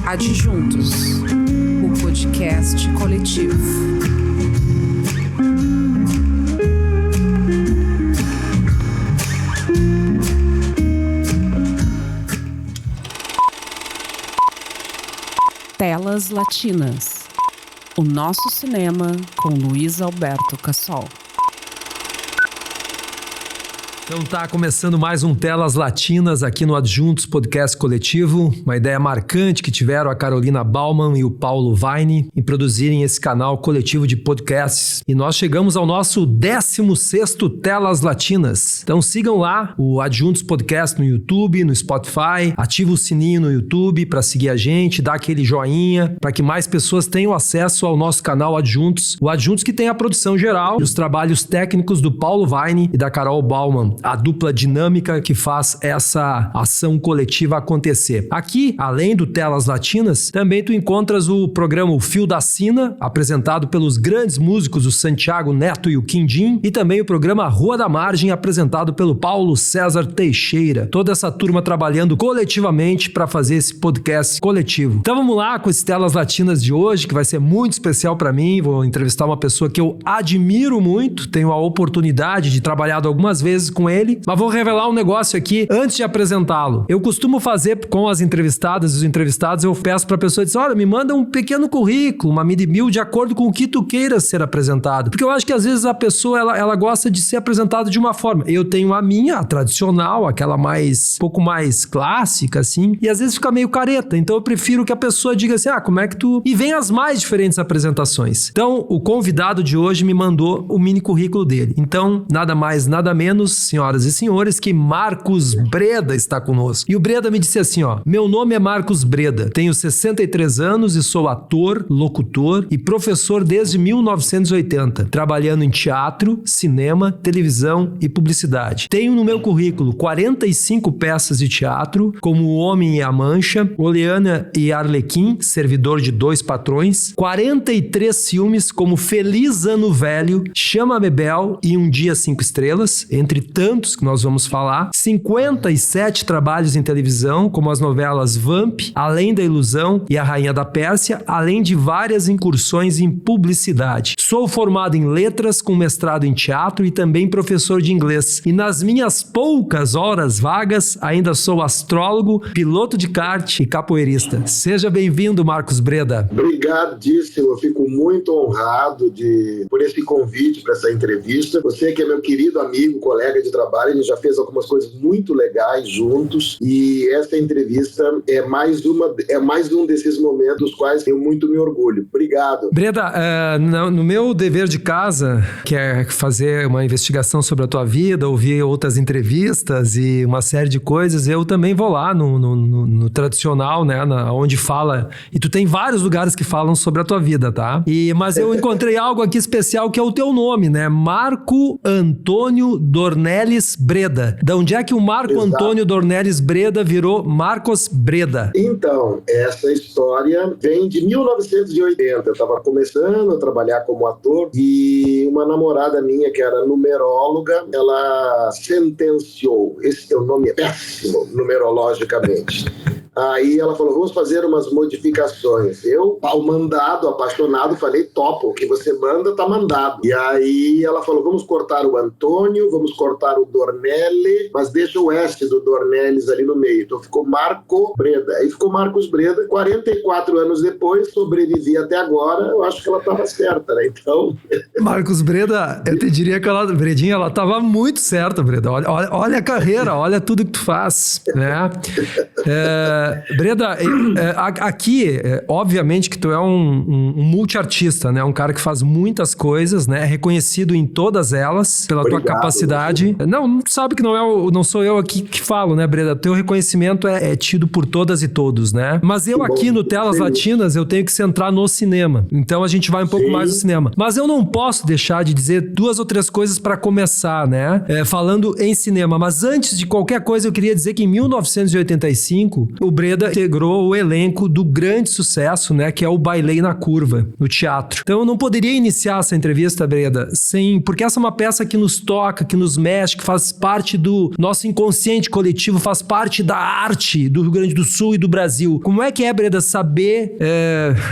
Adjuntos, o podcast coletivo. Telas Latinas. O nosso cinema com Luiz Alberto Cassol. Então tá começando mais um Telas Latinas aqui no Adjuntos Podcast Coletivo. Uma ideia marcante que tiveram a Carolina Bauman e o Paulo Vaini em produzirem esse canal coletivo de podcasts. E nós chegamos ao nosso 16º Telas Latinas. Então sigam lá o Adjuntos Podcast no YouTube, no Spotify. Ativa o sininho no YouTube para seguir a gente, dá aquele joinha para que mais pessoas tenham acesso ao nosso canal Adjuntos. O Adjuntos que tem a produção geral e os trabalhos técnicos do Paulo Vaini e da Carol Bauman. A dupla dinâmica que faz essa ação coletiva acontecer. Aqui, além do Telas Latinas, também tu encontras o programa O Fio da Sina, apresentado pelos grandes músicos o Santiago Neto e o Quindim, e também o programa Rua da Margem, apresentado pelo Paulo César Teixeira. Toda essa turma trabalhando coletivamente para fazer esse podcast coletivo. Então vamos lá com esse Telas Latinas de hoje, que vai ser muito especial para mim. Vou entrevistar uma pessoa que eu admiro muito, tenho a oportunidade de trabalhar algumas vezes com ele, mas vou revelar um negócio aqui antes de apresentá-lo. Eu costumo fazer com as entrevistadas e os entrevistados, eu peço pra pessoa, diz, olha, me manda um pequeno currículo, uma mid-bill de acordo com o que tu queira ser apresentado. Porque eu acho que às vezes a pessoa, ela gosta de ser apresentada de uma forma. Eu tenho a minha, a tradicional, aquela um pouco mais clássica, assim, e às vezes fica meio careta. Então eu prefiro que a pessoa diga assim, como é que tu... E vem as mais diferentes apresentações. Então, o convidado de hoje me mandou o mini currículo dele. Então, nada mais, nada menos, senhoras e senhores, que Marcos Breda está conosco. E o Breda me disse assim, meu nome é Marcos Breda, tenho 63 anos e sou ator, locutor e professor desde 1980, trabalhando em teatro, cinema, televisão e publicidade. Tenho no meu currículo 45 peças de teatro, como O Homem e a Mancha, Oleana e Arlequim, Servidor de Dois Patrões, 43 filmes como Feliz Ano Velho, Chama-me Bel e Um Dia 5 Estrelas, entre tantos que nós vamos falar, 57 trabalhos em televisão, como as novelas Vamp, Além da Ilusão e A Rainha da Pérsia, além de várias incursões em publicidade. Sou formado em letras, com mestrado em teatro e também professor de inglês. E nas minhas poucas horas vagas, ainda sou astrólogo, piloto de kart e capoeirista. Seja bem-vindo, Marcos Breda. Obrigadíssimo, eu fico muito honrado por esse convite para essa entrevista. Você que é meu querido amigo, colega de trabalho, a gente já fez algumas coisas muito legais juntos e essa entrevista é mais um desses momentos dos quais eu muito me orgulho. Obrigado. Breda, no meu dever de casa, que é fazer uma investigação sobre a tua vida, ouvir outras entrevistas e uma série de coisas, eu também vou lá no tradicional, né, onde fala, e tu tem vários lugares que falam sobre a tua vida, tá? Mas eu encontrei algo aqui especial que é o teu nome, né? Marco Antônio Dornelles Breda. De onde é que o Marco Exato. Antônio Dornelles Breda virou Marcos Breda? Então, essa história vem de 1980. Eu estava começando a trabalhar como ator e uma namorada minha, que era numeróloga, ela sentenciou, esse teu nome é péssimo numerologicamente. Aí ela falou, vamos fazer umas modificações. Eu, ao mandado, apaixonado, falei, topo, o que você manda tá mandado. E aí ela falou, vamos cortar o Antônio, vamos cortar o Dornelles, mas deixa o S do Dornelles ali no meio. Então ficou Marco Breda. Aí ficou Marcos Breda. 44 anos depois, sobrevivi até agora, eu acho que ela estava certa, né? Então... Marcos Breda, eu te diria que Bredinha, ela estava muito certa, Breda. Olha a carreira, olha tudo que tu faz, né? Breda, aqui, obviamente que tu é um multiartista, né? Um cara que faz muitas coisas, né? Reconhecido em todas elas pela tua capacidade. Não, sabe que não sou eu aqui que falo, né, Breda? Teu reconhecimento é tido por todas e todos, né? Mas eu aqui no Telas Latinas, eu tenho que centrar no cinema. Então a gente vai um pouco mais no cinema. Mas eu não posso deixar de dizer 2 ou 3 coisas para começar, né? Falando em cinema. Mas antes de qualquer coisa, eu queria dizer que em 1985, o Breda integrou o elenco do grande sucesso, né, que é o Bailei na Curva, no teatro. Então eu não poderia iniciar essa entrevista, Breda, porque essa é uma peça que nos toca, que nos mexe, que faz parte do nosso inconsciente coletivo, faz parte da arte do Rio Grande do Sul e do Brasil. Como é que é, Breda, saber...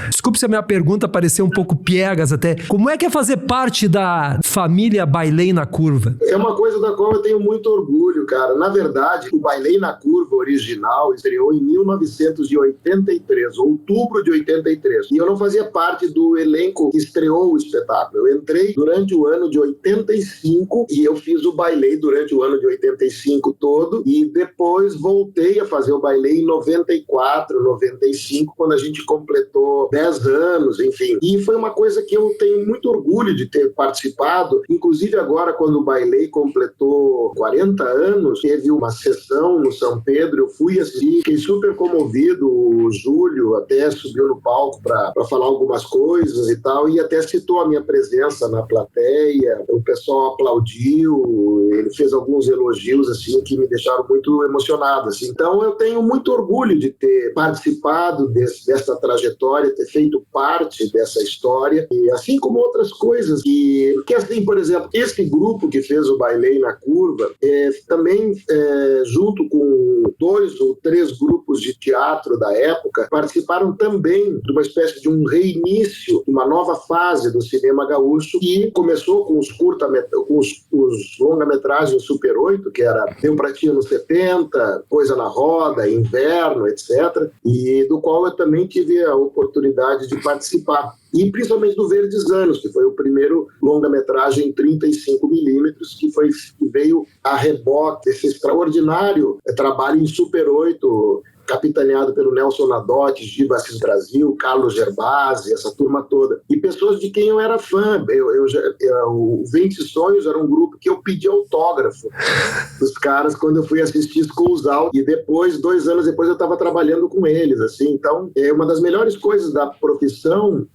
Desculpe se a minha pergunta pareceu um pouco piegas até. Como é que é fazer parte da família Bailei na Curva? É uma coisa da qual eu tenho muito orgulho, cara. Na verdade, o Bailei na Curva original estreou em 1983, outubro de 83. E eu não fazia parte do elenco que estreou o espetáculo. Eu entrei durante o ano de 85 e eu fiz o Bailei durante o ano de 85 todo. E depois voltei a fazer o Bailei em 94, 95, quando a gente completou 10 anos, enfim. E foi uma coisa que eu tenho muito orgulho de ter participado. Inclusive agora, quando o Bailei completou 40 anos, teve uma sessão no São Pedro, eu fui assistir, fiquei super comovido, o Júlio até subiu no palco para falar algumas coisas e tal, e até citou a minha presença na plateia, o pessoal aplaudiu, ele fez alguns elogios assim que me deixaram muito emocionado, assim. Então eu tenho muito orgulho de ter participado dessa trajetória, ter feito parte dessa história, e assim como outras coisas que assim, por exemplo, esse grupo que fez o Bailei na Curva, também junto com 2 ou 3 grupos de teatro da época, participaram também de uma espécie de um reinício, uma nova fase do cinema gaúcho, que começou com os longa-metragens Super 8, que era Deu Pra Ti nos 70, Coisa na Roda, Inverno, etc., e do qual eu também tive a oportunidade de participar. E principalmente do Verdes Anos, que foi o primeiro longa-metragem em 35mm, que veio a reboque desse extraordinário trabalho em Super 8, capitaneado pelo Nelson Nadotti, Giba Assis Brasil, Carlos Gerbasi, essa turma toda. E pessoas de quem eu era fã. O 20 Sonhos era um grupo que eu pedi autógrafo dos caras quando eu fui assistir Schools Out. E depois, 2 anos depois, eu estava trabalhando com eles. Assim. Então, uma das melhores coisas da profissão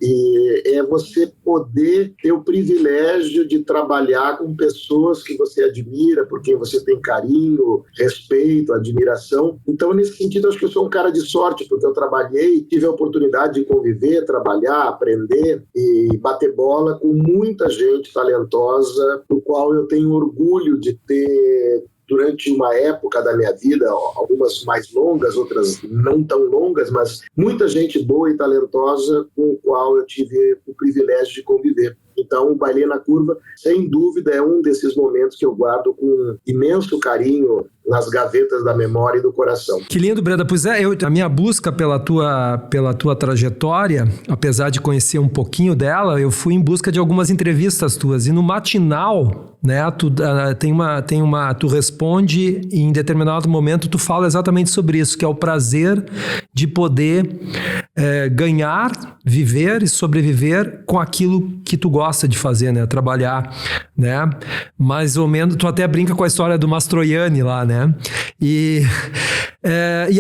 é você poder ter o privilégio de trabalhar com pessoas que você admira, por quem você tem carinho, respeito, admiração. Então, nesse sentido, acho que eu sou um cara de sorte, porque eu trabalhei, tive a oportunidade de conviver, trabalhar, aprender e bater bola com muita gente talentosa, do qual eu tenho orgulho de ter, durante uma época da minha vida, algumas mais longas, outras não tão longas, mas muita gente boa e talentosa com o qual eu tive o privilégio de conviver. Então, o Bailei na Curva, sem dúvida, é um desses momentos que eu guardo com imenso carinho nas gavetas da memória e do coração. Que lindo, Breda. Pois é, a minha busca pela tua trajetória, apesar de conhecer um pouquinho dela, eu fui em busca de algumas entrevistas tuas. E no Matinal, né, tu responde e em determinado momento tu fala exatamente sobre isso, que é o prazer de poder ganhar, viver e sobreviver com aquilo que tu gosta de fazer, né? Trabalhar, né? Mais ou menos, tu até brinca com a história do Mastroianni lá, né? E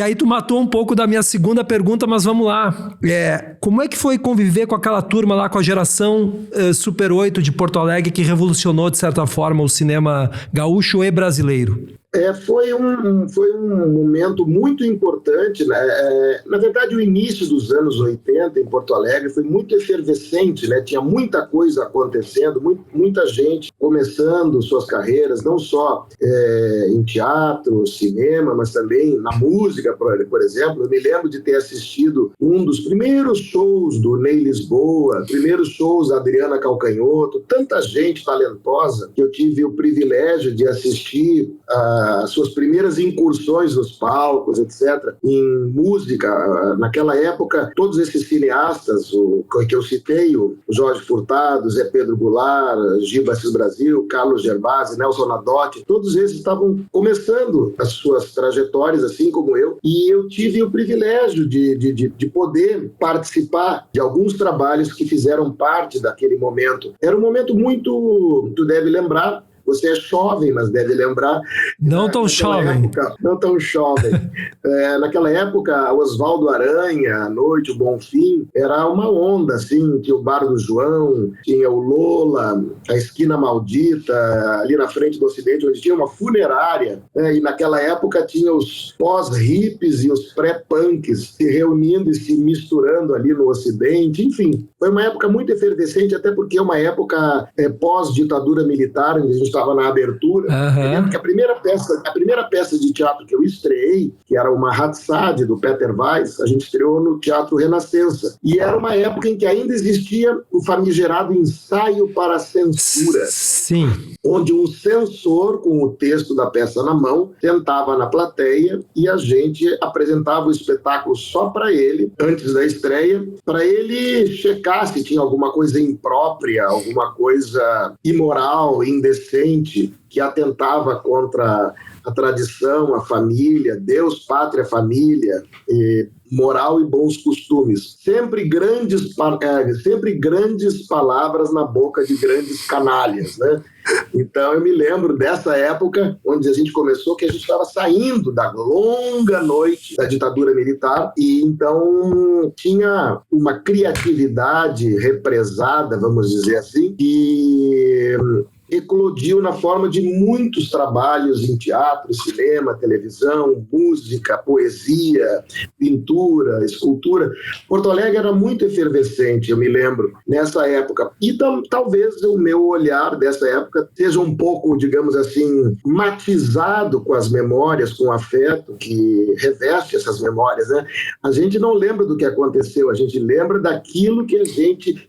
aí tu matou um pouco da minha segunda pergunta, mas vamos lá. Como é que foi conviver com aquela turma lá, com a geração Super 8 de Porto Alegre, que revolucionou, de certa forma, o cinema gaúcho e brasileiro? Foi um momento muito importante, né? Na verdade, o início dos anos 80 em Porto Alegre foi muito efervescente, né? Tinha muita coisa acontecendo, muita gente começando suas carreiras, não só em teatro, cinema, mas também na música, por exemplo. Eu me lembro de ter assistido um dos primeiros shows do Ney Lisboa, primeiros shows da Adriana Calcanhoto, tanta gente talentosa que eu tive o privilégio de assistir as suas primeiras incursões nos palcos, etc., em música. Naquela época, todos esses cineastas que eu citei, o Jorge Furtado, Zé Pedro Goulart, Giba Assis Brasil, Carlos Gerbasi, Nelson Nadotti, todos esses estavam começando as suas trajetórias, assim como eu, e eu tive o privilégio de poder participar de alguns trabalhos que fizeram parte daquele momento. Era um momento muito, tu deve lembrar, Você é jovem, mas deve lembrar. Não tão jovem. Não tão jovem. Naquela época, Oswaldo Aranha, A Noite, O Bonfim, era uma onda, assim, tinha o Bar do João, tinha o Lola, a Esquina Maldita, ali na frente do Ocidente, onde tinha uma funerária, né? E naquela época tinha os pós-hippies e os pré-punks se reunindo e se misturando ali no Ocidente, enfim. Foi uma época muito efervescente, até porque é uma época pós-ditadura militar, onde a gente estava na abertura. Eu lembro que a primeira peça de teatro que eu estreei, que era uma Hatsad, do Peter Weiss, a gente estreou no Teatro Renascença. E era uma época em que ainda existia o famigerado ensaio para a censura. Sim. Onde um censor, com o texto da peça na mão, sentava na plateia e a gente apresentava o espetáculo só para ele, antes da estreia, para ele checar se tinha alguma coisa imprópria, alguma coisa imoral, indecente, que atentava contra a tradição, a família, Deus, pátria, família, moral e bons costumes. Sempre grandes palavras na boca de grandes canalhas, né? Então eu me lembro dessa época onde a gente começou, que a gente estava saindo da longa noite da ditadura militar, e então tinha uma criatividade represada, vamos dizer assim, que eclodiu na forma de muitos trabalhos em teatro, cinema, televisão, música, poesia, pintura, escultura. Porto Alegre era muito efervescente, eu me lembro, nessa época. E talvez o meu olhar dessa época seja um pouco, digamos assim, matizado com as memórias, com o afeto que reveste essas memórias, né? A gente não lembra do que aconteceu, a gente lembra daquilo que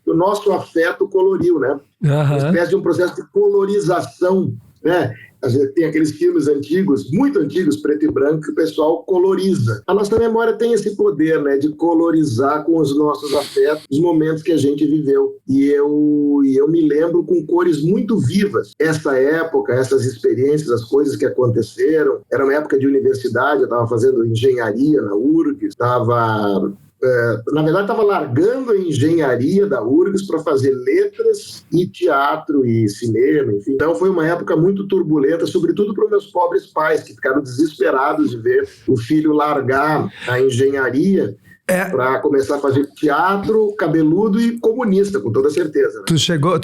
o nosso afeto coloriu, né? Uma espécie de um processo de colorização, né? A gente tem aqueles filmes antigos, muito antigos, preto e branco, que o pessoal coloriza. A nossa memória tem esse poder, né, de colorizar com os nossos afetos os momentos que a gente viveu. E eu me lembro com cores muito vivas. Essa época, essas experiências, as coisas que aconteceram. Era uma época de universidade, eu estava fazendo engenharia na URGS, na verdade, estava largando a engenharia da URGS para fazer letras e teatro e cinema, enfim. Então foi uma época muito turbulenta, sobretudo para os meus pobres pais, que ficaram desesperados de ver o filho largar a engenharia para começar a fazer teatro, cabeludo e comunista, com toda certeza. Né? Tu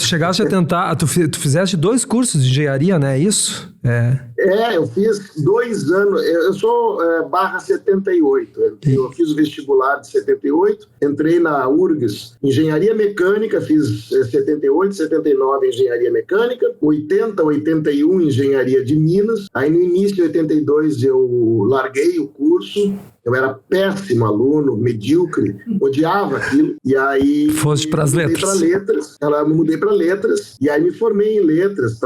chegaste a tentar, tu fizeste 2 cursos de engenharia, né? Isso? Eu fiz 2 anos, eu sou barra 78, eu fiz o vestibular de 78, entrei na URGS, engenharia mecânica, fiz 78, 79 engenharia mecânica, 80, 81 engenharia de Minas, aí no início de 82 eu larguei o curso. Eu era péssimo aluno, medíocre, odiava aquilo. E aí... Foste para as letras. Me mudei para letras. E aí me formei em letras,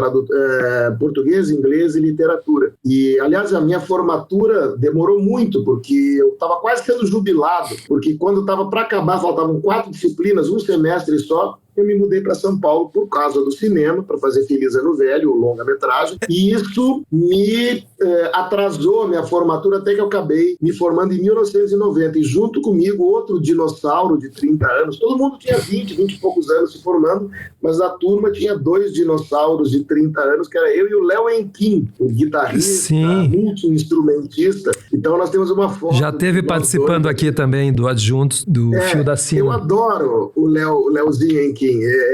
português, inglês e literatura. E, aliás, a minha formatura demorou muito, porque eu estava quase sendo jubilado. Porque quando estava para acabar, faltavam 4 disciplinas, um semestre só. Eu me mudei para São Paulo por causa do cinema, para fazer Feliz Ano Velho, o longa-metragem, e isso me atrasou a minha formatura até que eu acabei me formando em 1990, e junto comigo outro dinossauro de 30 anos, todo mundo tinha 20 e poucos anos se formando, mas a turma tinha 2 dinossauros de 30 anos, que era eu e o Léo Enquim, o guitarrista, multi-instrumentista. Então nós temos uma foto. Já teve participando aqui também do Adjuntos, do Fio da Sina. Eu adoro o Léozinho Enquim.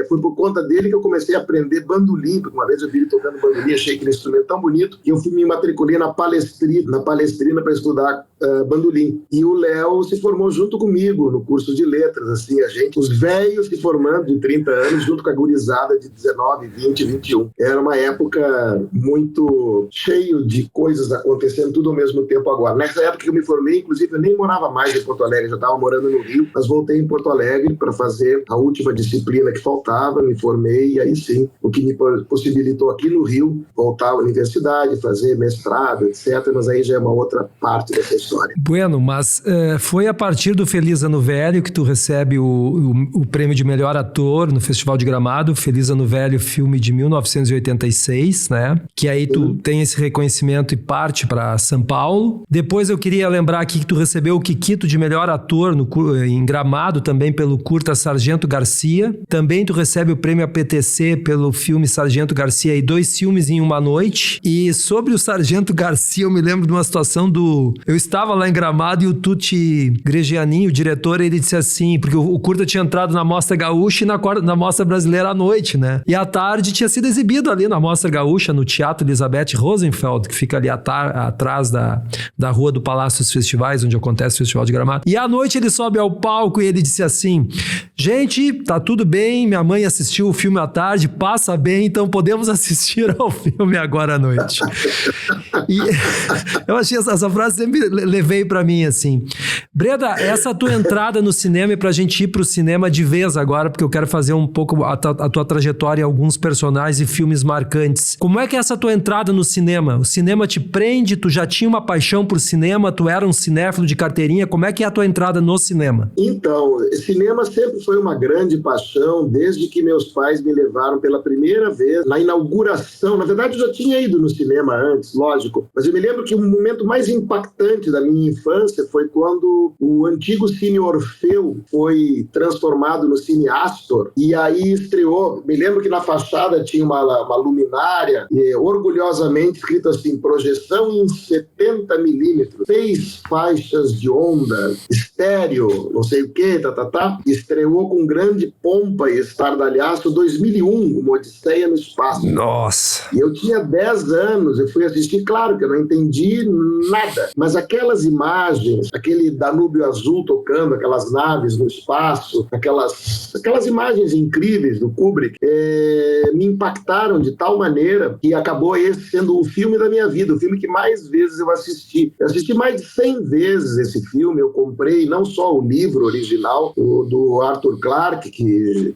Foi por conta dele que eu comecei a aprender bandolim, porque uma vez eu vi ele tocando bandolim, achei aquele instrumento tão bonito, que eu me matriculei na Palestrina para estudar bandolim. E o Léo se formou junto comigo no curso de letras, assim, os velhos se formando de 30 anos, junto com a gurizada de 19, 20, 21. Era uma época muito cheio de coisas acontecendo tudo ao mesmo tempo agora. Nessa época que eu me formei, inclusive, eu nem morava mais em Porto Alegre, já estava morando no Rio, mas voltei em Porto Alegre para fazer a última disciplina que faltava, me formei, e aí sim, o que me possibilitou aqui no Rio voltar à universidade, fazer mestrado, etc., mas aí já é uma outra parte dessa história. Bueno, mas foi a partir do Feliz Ano Velho que tu recebe o prêmio de melhor ator no Festival de Gramado, Feliz Ano Velho, filme de 1986, né? Que aí tu tem esse reconhecimento e parte para São Paulo. Depois eu queria lembrar aqui que tu recebeu o Kikito de melhor ator em Gramado, também pelo curta Sargento Garcia. Também tu recebe o prêmio APTC pelo filme Sargento Garcia e 2 filmes em uma noite. E sobre o Sargento Garcia, eu me lembro de uma situação eu estava lá em Gramado e o Tuti Gregianin, o diretor, ele disse assim, porque o curta tinha entrado na Mostra Gaúcha e na Mostra Brasileira à noite, né? E à tarde tinha sido exibido ali na Mostra Gaúcha, no Teatro Elizabeth Rosenfeld, que fica ali atrás da rua do Palácio dos Festivais, onde acontece o Festival de Gramado. E à noite ele sobe ao palco e ele disse assim: gente, tá tudo bem, minha mãe assistiu o filme à tarde, passa bem, então podemos assistir ao filme agora à noite. E eu achei essa frase, sempre levei pra mim assim. Breda, essa tua entrada no cinema é pra gente ir pro cinema de vez agora, porque eu quero fazer um pouco a tua trajetória em alguns personagens e filmes marcantes. Como é que é essa tua entrada no cinema? O cinema te prende? Tu já tinha uma paixão por cinema? Tu era um cinéfilo de carteirinha? Como é que é a tua entrada no cinema? Então, cinema sempre foi uma grande paixão, desde que meus pais me levaram pela primeira vez na inauguração. Na verdade, eu já tinha ido no cinema antes, lógico, mas eu me lembro que o momento mais impactante da minha infância foi quando o antigo Cine Orfeu foi transformado no Cine Astor, e aí estreou. Me lembro que na fachada tinha uma luminária, orgulhosamente escrito assim: projeção em 70 milímetros, 6 faixas de onda, estéreo, não sei o que, estreou com grande pompa e estardalhaço 2001, uma Odisseia no Espaço. Nossa! E eu tinha 10 anos, eu fui assistir, claro que eu não entendi nada, mas aquelas imagens, aquele Danúbio azul tocando, aquelas naves no espaço, aquelas imagens incríveis do Kubrick, me impactaram de tal maneira que acabou esse sendo o filme da minha vida, o filme que mais vezes eu assisti. Eu assisti mais de 100 vezes esse filme. Eu comprei não só o livro original do Arthur Clarke, que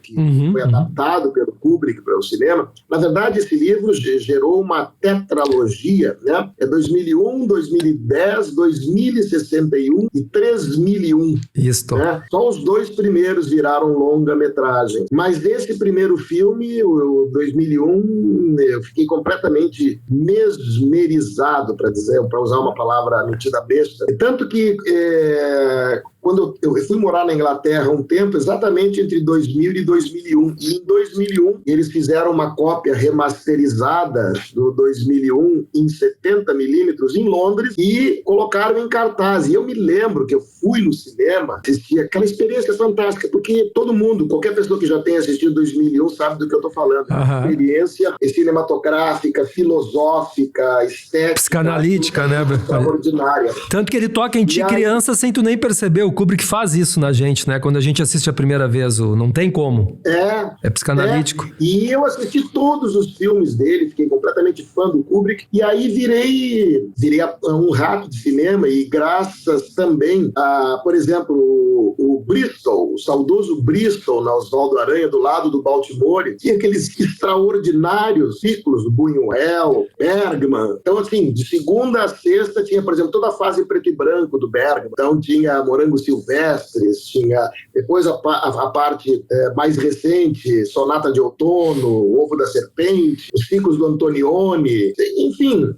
foi adaptado pelo Kubrick para o cinema. Na verdade, esse livro gerou uma tetralogia, né? É 2001, 2010, 2061 e 3001. Isso. Né? Só os 2 primeiros viraram longa-metragem. Mas esse primeiro filme, o 2001, eu fiquei completamente mesmerizado, para usar uma palavra metida besta. Tanto que quando eu fui morar na Inglaterra um tempo, exatamente entre 2000 e 2001. E em 2001, eles fizeram uma cópia remasterizada do 2001 em 70 milímetros em Londres e colocaram em cartaz. E eu me lembro que eu fui no cinema, assisti aquela experiência fantástica, porque todo mundo, qualquer pessoa que já tenha assistido 2001 sabe do que eu estou falando. Experiência cinematográfica, filosófica, estética. Psicanalítica, né? Extraordinária. Tanto que ele toca em ti criança sem tu nem perceber. O Kubrick faz isso na gente, né? Quando a gente assiste a primeira vez, não tem como. É psicanalítico. E eu assisti todos os filmes dele, fiquei completamente fã do Kubrick, e aí virei um rato de cinema, e graças também a, por exemplo, o Bristol, o saudoso Bristol, na Oswaldo Aranha, do lado do Baltimore, tinha aqueles extraordinários ciclos do Buñuel, Bergman. Então, assim, de segunda a sexta tinha, por exemplo, toda a fase preto e branco do Bergman. Então tinha Morangos Silvestres, tinha depois a parte mais recente, Sonata de Outono, Ovo da Serpente, os ciclos do Antonioni, enfim.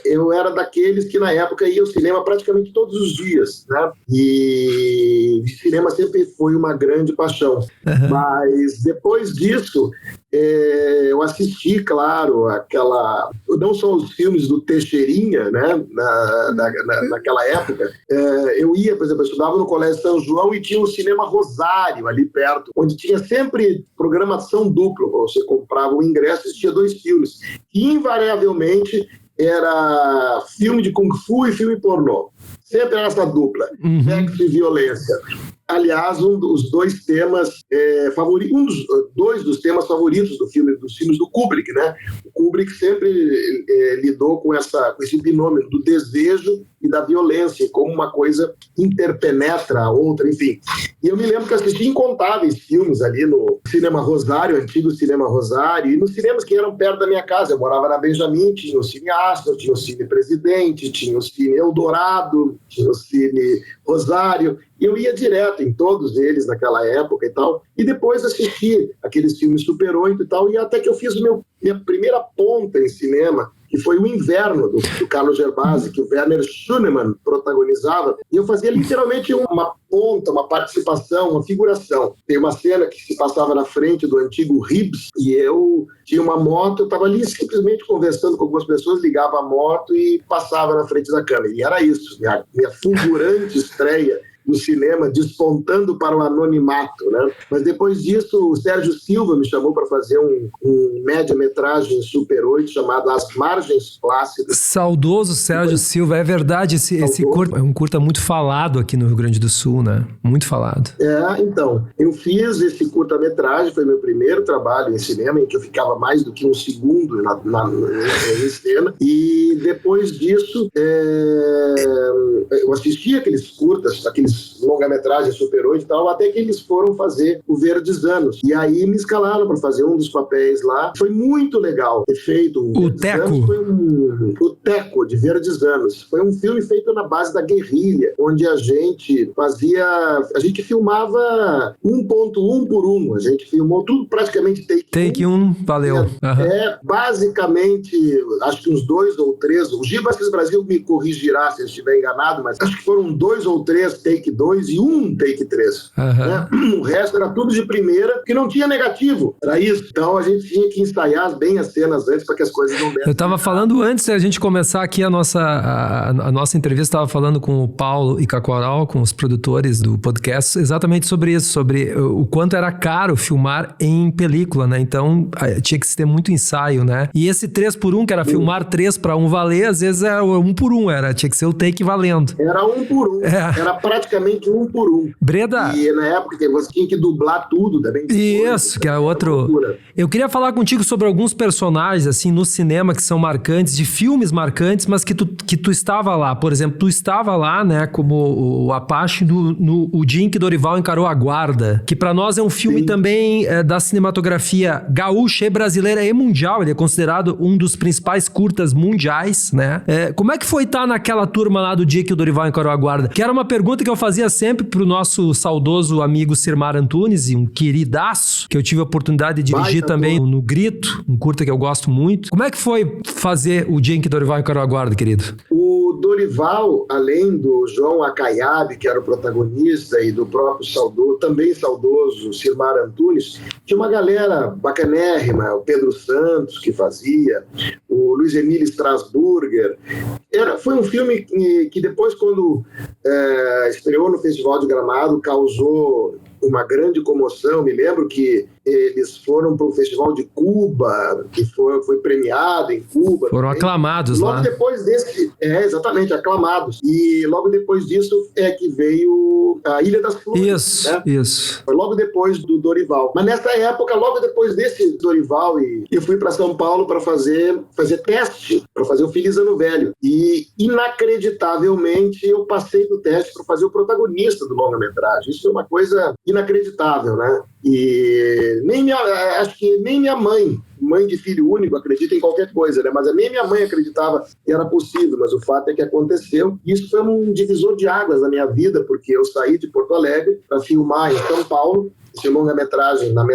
Eu era daqueles que na época ia ao cinema praticamente todos os dias, né? E cinema sempre foi uma grande paixão. Mas depois disso, eu assisti, claro, não só os filmes do Teixeirinha, né? Naquela época. Eu ia, por exemplo, eu estudava no Colégio São João e tinha o Cinema Rosário ali perto, onde tinha sempre programação dupla. Você comprava o ingresso e assistia 2 filmes. E invariavelmente era filme de Kung Fu e filme pornô. Sempre era essa dupla, sexo e violência. Aliás, os 2 temas favoritos, dois dos temas favoritos dos filmes do Kubrick, né? O Kubrick sempre lidou com esse binômio do desejo e da violência, como uma coisa interpenetra a outra, enfim. E eu me lembro que assisti incontáveis filmes ali no Cinema Rosário, antigo Cinema Rosário, e nos cinemas que eram perto da minha casa. Eu morava na Benjamin, tinha o Cine Astor, tinha o Cine Presidente, tinha o Cine Eldorado, tinha o Cine Rosário, e eu ia direto em todos eles naquela época e tal, e depois assisti aqueles filmes Super 8 e tal, e até que eu fiz minha primeira ponta em cinema, que foi O Inverno, do Carlos Gervasi, que o Werner Schünemann protagonizava, e eu fazia literalmente uma ponta, uma participação, uma figuração. Tem uma cena que se passava na frente do antigo Ribs, e eu tinha uma moto, eu estava ali simplesmente conversando com algumas pessoas, ligava a moto e passava na frente da câmera. E era isso, minha fulgurante estreia do cinema, despontando para o anonimato, né? Mas depois disso, o Sérgio Silva me chamou para fazer um média-metragem Super 8 chamado As Margens Plácidas. Saudoso Sérgio Silva, é verdade, esse curta é um curta muito falado aqui no Rio Grande do Sul, né? Muito falado. Então, eu fiz esse curta-metragem, foi meu primeiro trabalho em cinema, em que eu ficava mais do que um segundo em cena, e depois disso, eu assisti aqueles curtas, aqueles longa-metragens Super 8 e tal, até que eles foram fazer o Verdes Anos. E aí me escalaram para fazer um dos papéis lá. Foi muito legal ter feito o Teco. O Teco, de Verdes Anos. Foi um filme feito na base da guerrilha, onde a gente filmava 1.1 por 1. A gente filmou tudo praticamente take 1, valeu. Uhum. Basicamente, acho que uns 2 ou 3. O Giba Assis Brasil me corrigirá se eu estiver enganado, mas acho que foram 2 ou 3 take 2 e 1 take 3. Né? O resto era tudo de primeira, que não tinha negativo. Era isso. Então a gente tinha que ensaiar bem as cenas antes para que as coisas não dessem. Eu estava falando antes de a gente começar aqui a nossa entrevista, estava falando com o Paulo e Cacoral, com os produtores do podcast, exatamente sobre isso, sobre o quanto era caro filmar em película, né? Então tinha que se ter muito ensaio, né? E esse 3x1, que era filmar 3 para 1 valer, às vezes era 1 por 1, tinha que ser o take valendo. Era 1 por 1. Era praticamente 1 por 1. Breda. E na época você tinha que dublar tudo também. Isso, que é outro. Eu queria falar contigo sobre alguns personagens, assim, no cinema que são marcantes, de filmes marcantes, mas que tu estava lá. Por exemplo, tu estava lá, né, como o Apache o dia em que Dorival encarou a guarda, que pra nós é um filme também da cinematografia gaúcha e brasileira e mundial. Ele é considerado um dos principais curtas mundiais, né? Como é que foi estar naquela turma lá do dia que o Dorival encarou a guarda? Que era uma pergunta que eu fazia sempre pro nosso saudoso amigo Sirmar Antunes, um queridaço, que eu tive a oportunidade de dirigir também no Grito, um curta que eu gosto muito. Como é que foi fazer o dia em que Dorival encarou a guarda, querido? O Dorival, além do João Acaiabe, que era o protagonista, e do próprio também saudoso Sirmar Antunes, tinha uma galera bacanérrima, o Pedro Santos, que fazia, o Luiz Emílio Strasburger. Foi um filme que depois, quando estreou no Festival de Gramado, causou uma grande comoção. Me lembro que eles foram para o Festival de Cuba, que foi premiado em Cuba. Foram também aclamados logo lá. Depois desse, exatamente, aclamados. E logo depois disso que veio a Ilha das Flores. Isso. Foi logo depois do Dorival. Mas nessa época, logo depois desse Dorival, eu fui para São Paulo para fazer teste, para fazer o Feliz Ano Velho. E, inacreditavelmente, eu passei no teste para fazer o protagonista do longa-metragem. Isso foi uma coisa inacreditável, né? E acho que nem minha mãe de filho único, acredita em qualquer coisa, né? Mas nem minha mãe acreditava que era possível, mas o fato é que aconteceu. E isso foi um divisor de águas na minha vida, porque eu saí de Porto Alegre para filmar em São Paulo, esse longa-metragem na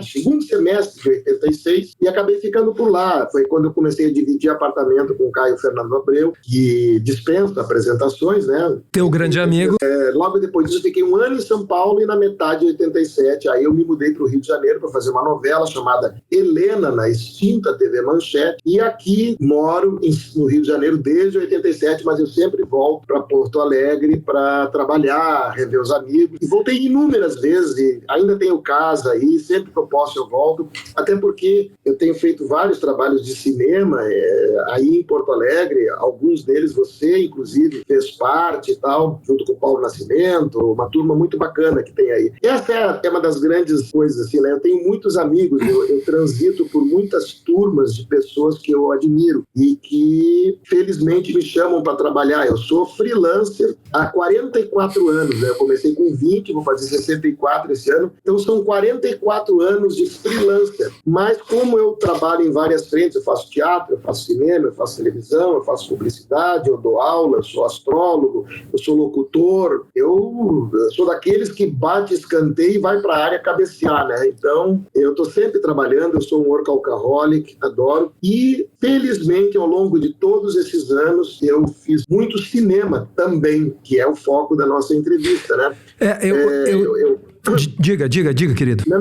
segundo semestre de 86, e acabei ficando por lá. Foi quando eu comecei a dividir apartamento com o Caio Fernando Abreu, que dispensa apresentações, né? Teu grande amigo. Logo depois disso, eu fiquei 1 ano em São Paulo, e na metade de 87, aí eu me mudei para o Rio de Janeiro para fazer uma novela chamada Helena, na extinta TV Manchete, e aqui moro no Rio de Janeiro desde 87, mas eu sempre volto para Porto Alegre para trabalhar, rever os amigos, e voltei inúmeras vezes, e ainda tenho casa aí, sempre que eu posso eu volto, até porque eu tenho feito vários trabalhos de cinema aí em Porto Alegre, alguns deles você, inclusive, fez parte e tal, junto com o Paulo Nascimento, uma turma muito bacana que tem aí. Essa é uma das grandes coisas, assim, né? Eu tenho muitos amigos, eu transito por muitas turmas de pessoas que eu admiro e que, felizmente, me chamam para trabalhar. Eu sou freelancer há 44 anos, né? Eu comecei com 20, vou fazer 64 esse ano, Então são 44 anos de freelancer. Mas como eu trabalho em várias frentes, eu faço teatro, eu faço cinema, eu faço televisão, eu faço publicidade, eu dou aula, eu sou astrólogo, eu sou locutor, eu sou daqueles que bate escanteio e vai para a área cabecear, né? Então eu estou sempre trabalhando, eu sou um workaholic, adoro. E felizmente ao longo de todos esses anos eu fiz muito cinema também, que é o foco da nossa entrevista, né? Diga, querido. Não.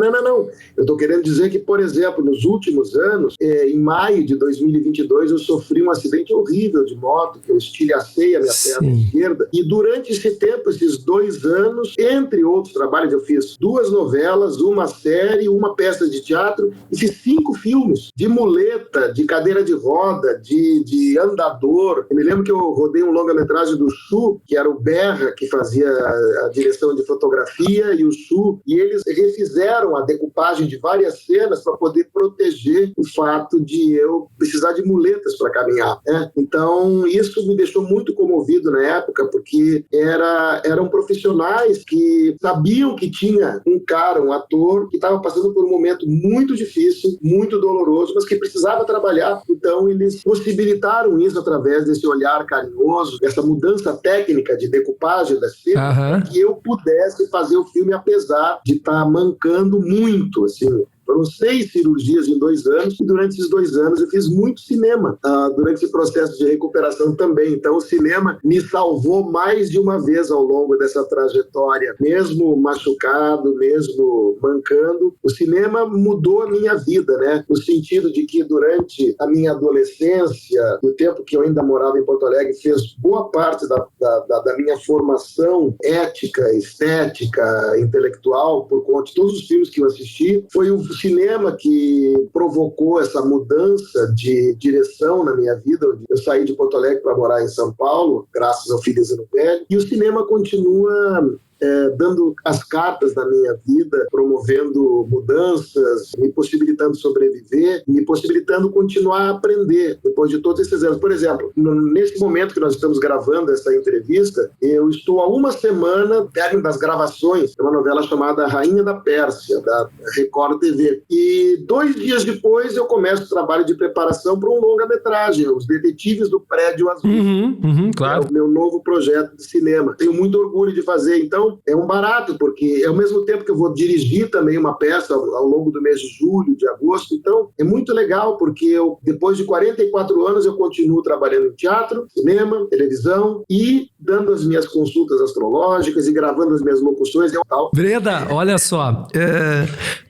Eu estou querendo dizer que, por exemplo, nos últimos anos, em maio de 2022, eu sofri um acidente horrível de moto, que eu estilhacei a minha perna esquerda. E durante esse tempo, esses 2 anos, entre outros trabalhos, eu fiz 2 novelas, uma série, uma peça de teatro, e fiz 5 filmes de muleta, de cadeira de roda, de andador. Eu me lembro que eu rodei um longa-metragem do Chu, que era o Berra, que fazia a direção de fotografia, e o Chu, e eles refizeram a decupagem de várias cenas para poder proteger o fato de eu precisar de muletas para caminhar, né? Então, isso me deixou muito comovido na época, porque eram profissionais que sabiam que tinha um ator, que estava passando por um momento muito difícil, muito doloroso, mas que precisava trabalhar. Então, eles possibilitaram isso através desse olhar carinhoso, dessa mudança técnica de decupagem das cenas, para que eu pudesse fazer o filme apesar de estar mancando muito, assim. Foram 6 cirurgias em 2 anos, e durante esses 2 anos eu fiz muito cinema, durante esse processo de recuperação também. Então o cinema me salvou mais de uma vez ao longo dessa trajetória. Mesmo machucado, mesmo mancando, o cinema mudou a minha vida, né? No sentido de que durante a minha adolescência, o tempo que eu ainda morava em Porto Alegre, fez boa parte da minha formação ética, estética, intelectual, por conta de todos os filmes que eu assisti. Foi o cinema que provocou essa mudança de direção na minha vida. Eu saí de Porto Alegre para morar em São Paulo, graças ao Felizano Velho, e o cinema continua dando as cartas da minha vida, promovendo mudanças, me possibilitando sobreviver, me possibilitando continuar a aprender depois de todos esses anos. Por exemplo, nesse momento que nós estamos gravando essa entrevista, eu estou há uma semana término das gravações de uma novela chamada Rainha da Pérsia, da Record TV. E 2 dias depois eu começo o trabalho de preparação para um longa-metragem, Os Detetives do Prédio Azul. Claro. É o meu novo projeto de cinema. Tenho muito orgulho de fazer. Então, é um barato, porque ao mesmo tempo que eu vou dirigir também uma peça ao longo do mês de julho, de agosto. Então, é muito legal, porque depois de 44 anos, eu continuo trabalhando em teatro, cinema, televisão e dando as minhas consultas astrológicas e gravando as minhas locuções e tal. Breda, olha só,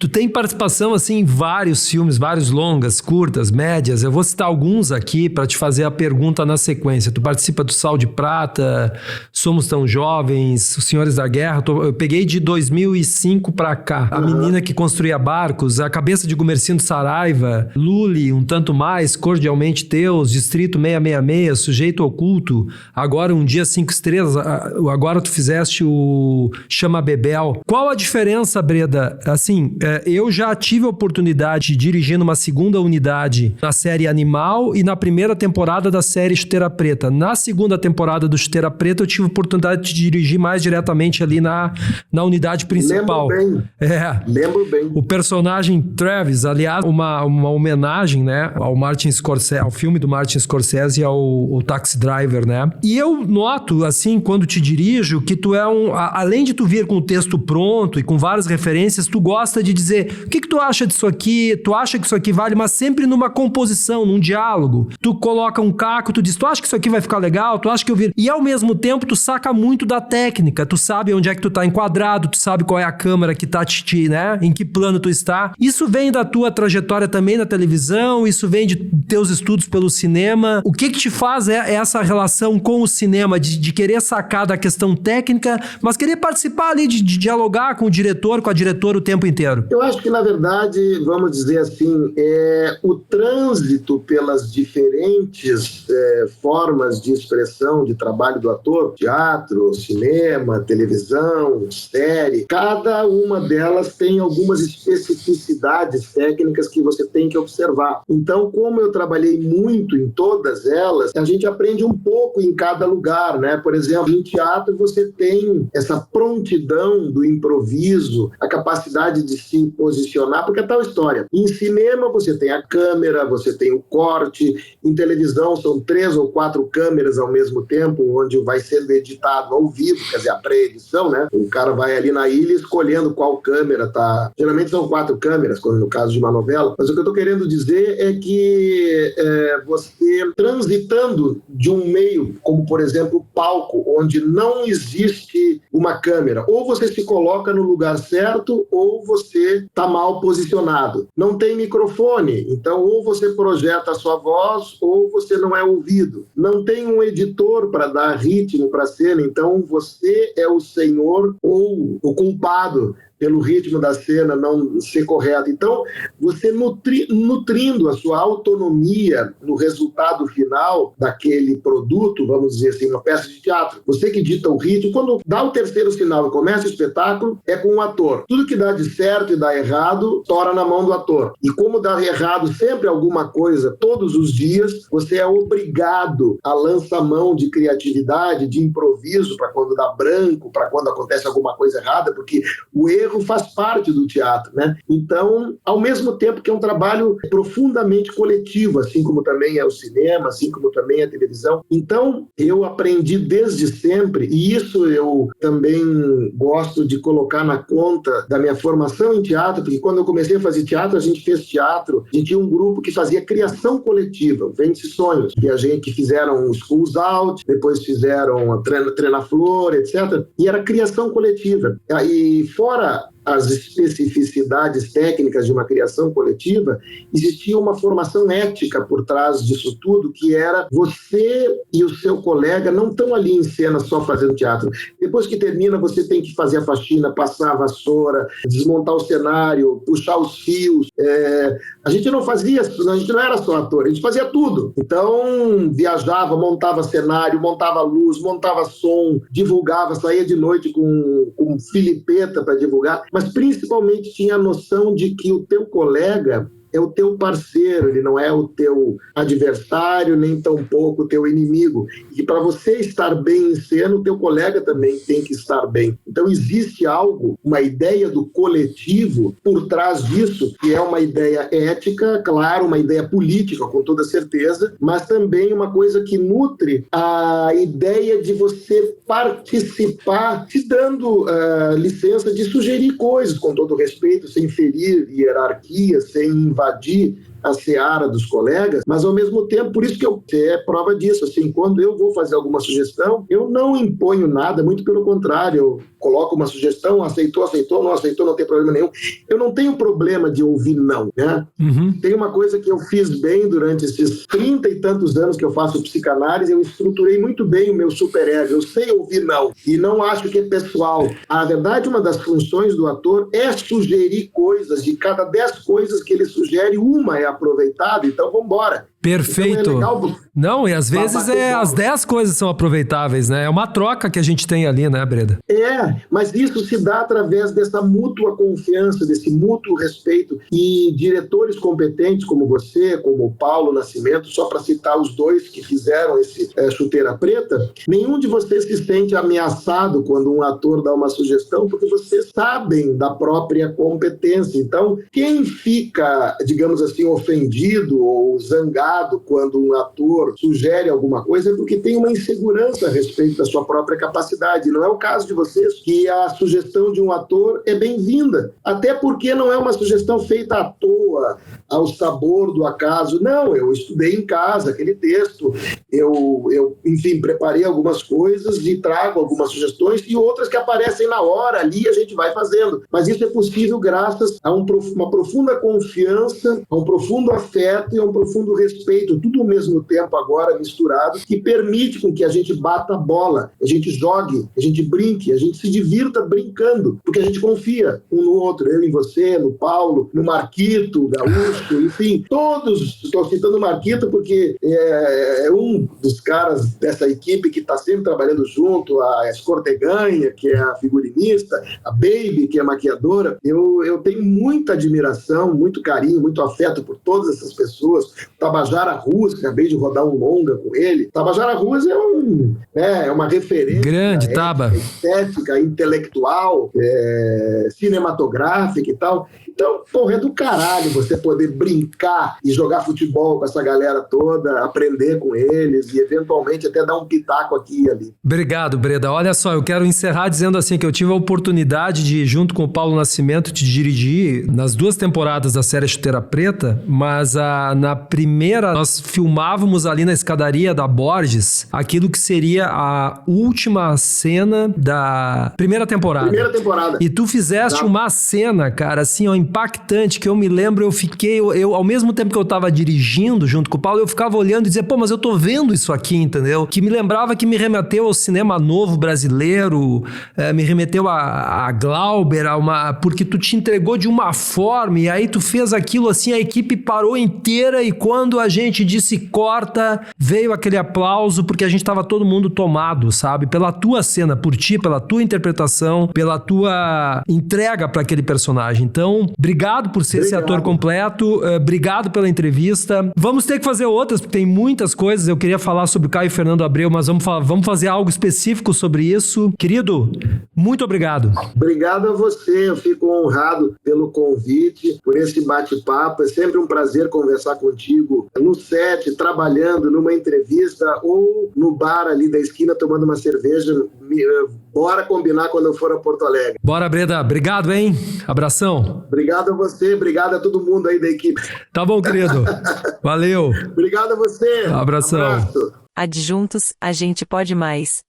tu tem participação assim em vários filmes, vários longas, curtas, médias. Eu vou citar alguns aqui para te fazer a pergunta na sequência. Tu participa do Sal de Prata, Somos Tão Jovens, Os Senhores da Guerra. Eu peguei de 2005 para cá. A Menina que Construía Barcos, A Cabeça de Gumercindo Saraiva, Lully, Um Tanto Mais, Cordialmente Teus, Distrito 666, Sujeito Oculto, agora Um Dia 5 Estrelas, agora tu fizeste o Chama Bebel. Qual a diferença, Breda? Assim, eu já tive a oportunidade de dirigir numa segunda unidade na série Animal e na primeira temporada da série Chuteira Preta. Na segunda temporada do Chuteira Preta eu tive a oportunidade de dirigir mais diretamente ali na unidade principal. Lembro bem. O personagem Travis, aliás, uma homenagem, né, ao Martin Scorsese, ao filme do Martin Scorsese e ao Taxi Driver, né? E eu noto, assim, quando te dirijo, que tu é além de tu vir com o texto pronto e com várias referências, tu gosta de dizer o que tu acha disso aqui, tu acha que isso aqui vale, mas sempre numa composição, num diálogo. Tu coloca um caco, tu diz, tu acha que isso aqui vai ficar legal, tu acha que eu vi... E ao mesmo tempo, tu saca muito da técnica, tu sabe onde é que tu tá enquadrado, tu sabe qual é a câmera que tá né? Em que plano tu está. Isso vem da tua trajetória também na televisão, isso vem de teus estudos pelo cinema. O que te faz essa relação com o cinema, de querer sacar da questão técnica, mas querer participar ali, de dialogar com o diretor, com a diretora o tempo inteiro? Eu acho que, na verdade, vamos dizer assim, o trânsito pelas diferentes formas de expressão, de trabalho do ator, de teatro, cinema, televisão, série, cada uma delas tem algumas especificidades técnicas que você tem que observar. Então, como eu trabalhei muito em todas elas, a gente aprende um pouco em cada lugar, né? Por exemplo, em teatro você tem essa prontidão do improviso, a capacidade de se posicionar, porque é tal história. Em cinema você tem a câmera, você tem o corte, em televisão são 3 ou 4 câmeras ao mesmo tempo, onde vai sendo editado ao vivo, quer dizer, a pré-edição, né? O cara vai ali na ilha escolhendo qual câmera tá. Geralmente são 4 câmeras, quando no caso de uma novela, mas o que eu estou querendo dizer é que você transitando de um meio, como por exemplo o palco, onde não existe uma câmera, ou você se coloca no lugar certo, ou você está mal posicionado. Não tem microfone, então ou você projeta a sua voz, ou você não é ouvido. Não tem um editor para dar ritmo para a cena, então você é o senhor ou o culpado pelo ritmo da cena não ser correto. Então, você nutrindo a sua autonomia no resultado final daquele produto, vamos dizer assim, uma peça de teatro, você que dita o ritmo, quando dá o terceiro sinal e começa o espetáculo, é com o ator. Tudo que dá de certo e dá errado, tora na mão do ator. E como dá errado sempre alguma coisa, todos os dias, você é obrigado a lançar mão de criatividade, de improviso, para quando dá branco, para quando acontece alguma coisa errada, porque o erro faz parte do teatro, né? Então, ao mesmo tempo que é um trabalho profundamente coletivo, assim como também é o cinema, assim como também é a televisão. Então, eu aprendi desde sempre, e isso eu também gosto de colocar na conta da minha formação em teatro, porque quando eu comecei a fazer teatro, a gente fez teatro, a gente tinha um grupo que fazia criação coletiva, Vende Sonhos, que fizeram Schools Out, depois fizeram a Treina Flor, etc. E era criação coletiva. E fora as especificidades técnicas de uma criação coletiva, existia uma formação ética por trás disso tudo, que era você e o seu colega não estão ali em cena só fazendo teatro. Depois que termina, você tem que fazer a faxina, passar a vassoura, desmontar o cenário, puxar os fios. A gente não fazia, a gente não era só ator, a gente fazia tudo. Então, viajava, montava cenário, montava luz, montava som, divulgava, saía de noite com filipeta para divulgar, mas principalmente tinha a noção de que o teu colega é o teu parceiro, ele não é o teu adversário, nem tampouco o teu inimigo. E para você estar bem em cena, o teu colega também tem que estar bem. Então existe algo, uma ideia do coletivo por trás disso, que é uma ideia ética, claro, uma ideia política, com toda certeza, mas também uma coisa que nutre a ideia de você participar, te dando licença de sugerir coisas, com todo respeito, sem ferir hierarquia, sem invadir a seara dos colegas, mas ao mesmo tempo, por isso que é prova disso, assim, quando eu vou fazer alguma sugestão, eu não imponho nada, muito pelo contrário, eu coloco uma sugestão, aceitou, não tem problema nenhum. Eu não tenho problema de ouvir não, né? Uhum. Tem uma coisa que eu fiz bem durante esses 30 e tantos anos que eu faço psicanálise, eu estruturei muito bem o meu superego, eu sei ouvir não, e não acho que é pessoal. Na verdade, uma das funções do ator é sugerir coisas, de cada 10 coisas que ele sugere, uma é aproveitada, então vamos embora. Perfeito. Então é legal. Não, e às vezes as 10 coisas são aproveitáveis, né? É uma troca que a gente tem ali, né, Breda? Mas isso se dá através dessa mútua confiança, desse mútuo respeito. E diretores competentes como você, como o Paulo Nascimento, só para citar os dois que fizeram esse Chuteira Preta, nenhum de vocês se sente ameaçado quando um ator dá uma sugestão, porque vocês sabem da própria competência. Então, quem fica, digamos assim, ofendido ou zangado quando um ator sugere alguma coisa é porque tem uma insegurança a respeito da sua própria capacidade. Não é o caso de vocês, que a sugestão de um ator é bem-vinda, até porque não é uma sugestão feita à toa, ao sabor do acaso. Não, eu estudei em casa aquele texto, enfim, preparei algumas coisas e trago algumas sugestões e outras que aparecem na hora ali a gente vai fazendo. Mas isso é possível graças a uma profunda confiança, a um profundo afeto e a um profundo respeito respeito, tudo ao mesmo tempo agora misturado, que permite com que a gente bata a bola, a gente jogue, a gente brinque, a gente se divirta brincando, porque a gente confia um no outro, eu em você, no Paulo, no Marquito, Gaúcho, enfim, todos. Estou citando o Marquito porque é um dos caras dessa equipe que está sempre trabalhando junto, a Escorteganha, que é a figurinista, a Baby, que é a maquiadora. Eu tenho muita admiração, muito carinho, muito afeto por todas essas pessoas. Tabajara Ruas, que acabei de rodar um longa com ele. Tabajara Ruas é uma referência grande, Taba. Estética, intelectual, cinematográfica e tal. Então, porra, é do caralho você poder brincar e jogar futebol com essa galera toda, aprender com eles e eventualmente até dar um pitaco aqui e ali. Obrigado, Breda. Olha só, eu quero encerrar dizendo assim que eu tive a oportunidade de, junto com o Paulo Nascimento, te dirigir nas 2 temporadas da série Chuteira Preta, mas na primeira nós filmávamos ali na escadaria da Borges aquilo que seria a última cena da primeira temporada. Primeira temporada. E tu fizeste uma cena, cara, assim, ó, impactante, que eu me lembro, eu ao mesmo tempo que eu tava dirigindo junto com o Paulo, eu ficava olhando e dizia, pô, mas eu tô vendo isso aqui, entendeu? Que me lembrava, que me remeteu ao cinema novo brasileiro, me remeteu a Glauber, porque tu te entregou de uma forma, e aí tu fez aquilo assim, a equipe parou inteira, e quando a gente disse corta, veio aquele aplauso, porque a gente tava todo mundo tomado, sabe? Pela tua cena, por ti, pela tua interpretação, pela tua entrega pra aquele personagem. Então, obrigado por ser esse ator completo, obrigado pela entrevista. Vamos ter que fazer outras, porque tem muitas coisas. Eu queria falar sobre o Caio Fernando Abreu, mas vamos fazer algo específico sobre isso. Querido, muito obrigado. Obrigado a você, eu fico honrado pelo convite, por esse bate-papo. É sempre um prazer conversar contigo no set, trabalhando, numa entrevista ou no bar ali da esquina tomando uma cerveja. Bora combinar quando eu for a Porto Alegre. Bora, Breda. Obrigado, hein? Abração. Obrigado a você, obrigado a todo mundo aí da equipe. Tá bom, querido. Valeu. Obrigado a você. Abração. Abraço. Adjuntos, a gente pode mais.